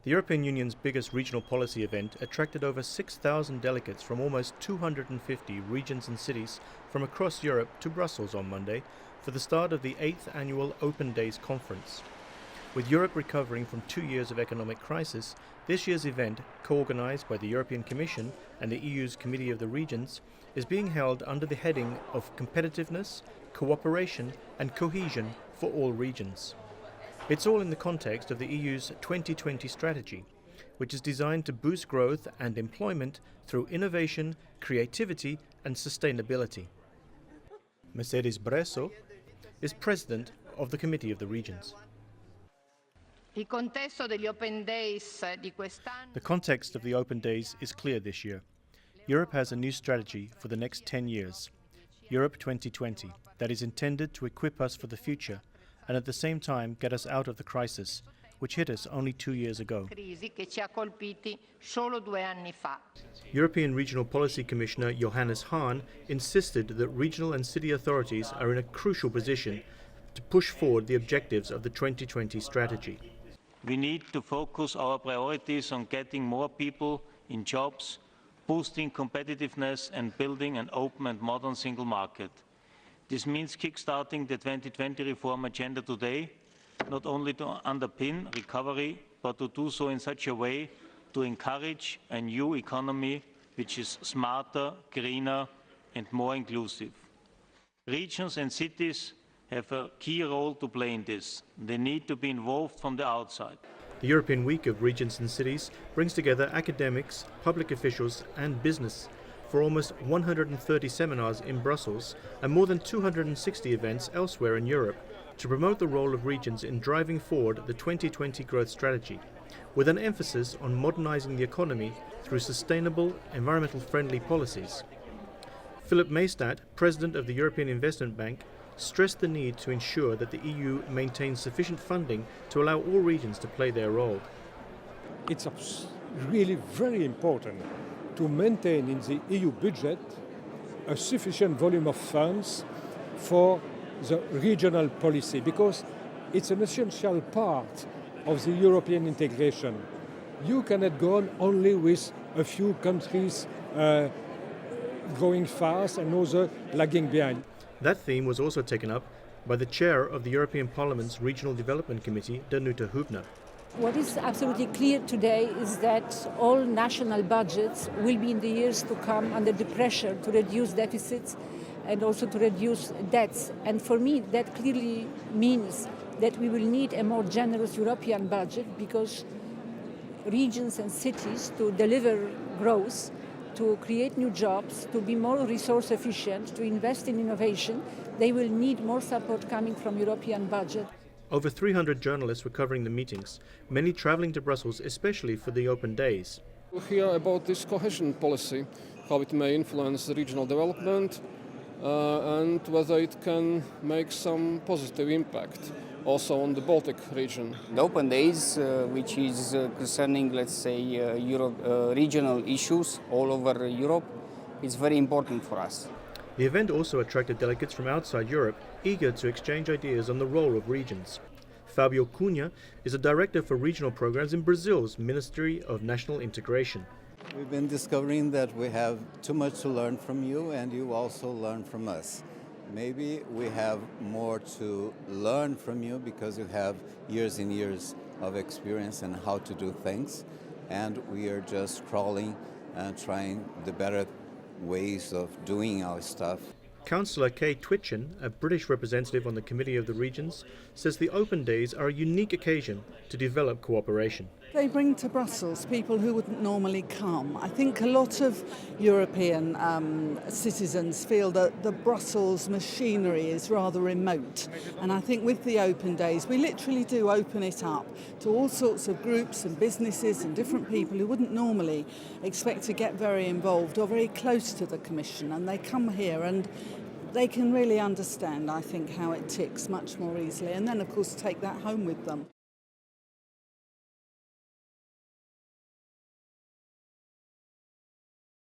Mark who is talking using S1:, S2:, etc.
S1: The European Union's biggest regional policy event attracted over 6,000 delegates from almost 250 regions and cities from across Europe to Brussels on Monday for the start of the 8th annual Open Days conference. With Europe recovering from 2 years of economic crisis, this year's event, co-organized by the European Commission and the EU's Committee of the Regions, is being held under the heading of competitiveness, cooperation and cohesion for all regions. It's all in the context of the EU's 2020 strategy, which is designed to boost growth and employment through innovation, creativity and sustainability. Mercedes Bresso is president of the Committee of the Regions.
S2: The context of the Open
S1: Days is clear this year. Europe has a new strategy for the next 10 years, Europe 2020, that is intended to equip us for the future and at the same time get us out of the crisis, which hit us only 2 years ago. European Regional Policy Commissioner Johannes Hahn insisted that regional and city authorities are in a crucial position to push forward the objectives of the 2020 strategy.
S3: We need to focus our priorities on getting more people in jobs, boosting competitiveness and building an open and modern single market. This means kick-starting the 2020 reform agenda today, not only to underpin recovery, but to do so in such a way to encourage a new economy which is smarter, greener and more inclusive. Regions and cities have a key role to play in this. They need to be involved from the outside.
S1: The European Week of Regions and Cities brings together academics, public officials and business for almost 130 seminars in Brussels and more than 260 events elsewhere in Europe to promote the role of regions in driving forward the 2020 growth strategy, with an emphasis on modernizing the economy through sustainable, environmental-friendly policies. Philip Maystadt, President of the European Investment Bank, stressed the need to ensure that the EU maintains sufficient funding to allow all regions to play their role.
S4: It's really very important to maintain in the EU budget a sufficient volume of funds for the regional policy, because it's an essential part of the European integration. You cannot go on only with a few countries going fast and others lagging behind.
S1: That theme was also taken up by the chair of the European Parliament's Regional Development Committee, Danuta Hübner.
S5: What is absolutely clear today is that all national budgets will be in the years to come under the pressure to reduce deficits and also to reduce debts. And for me, that clearly means that we will need a more generous European budget, because regions and cities, to deliver growth, to create new jobs, to be more resource efficient, to invest in innovation, they will need more support coming from European budget.
S1: Over 300 journalists were covering the meetings, many travelling to Brussels especially for the Open Days.
S6: We hear about this cohesion policy, how it may influence the regional development and whether it can make some positive impact also on the Baltic region.
S7: The Open Days, which is concerning, let's say, regional issues all over Europe, is very important for us.
S1: The event also attracted delegates from outside Europe, eager to exchange ideas on the role of regions. Fabio Cunha is a director for regional programs in Brazil's Ministry of National Integration.
S8: We've been discovering that we have too much to learn from you, and you also learn from us. Maybe we have more to learn from you because you have years and years of experience in how to do things, and we are just crawling and trying the better ways of doing our stuff.
S1: Councillor Kay Twitchen, a British representative on the Committee of the Regions, says the Open Days are a unique occasion to develop cooperation.
S9: They bring to Brussels people who wouldn't normally come. I think a lot of European citizens feel that the Brussels machinery is rather remote. And I think with the Open Days, we literally do open it up to all sorts of groups and businesses and different people who wouldn't normally expect to get very involved or very close to the Commission. And they come here and they can really understand, I think, how it ticks much more easily. And then, of course, take that home with them.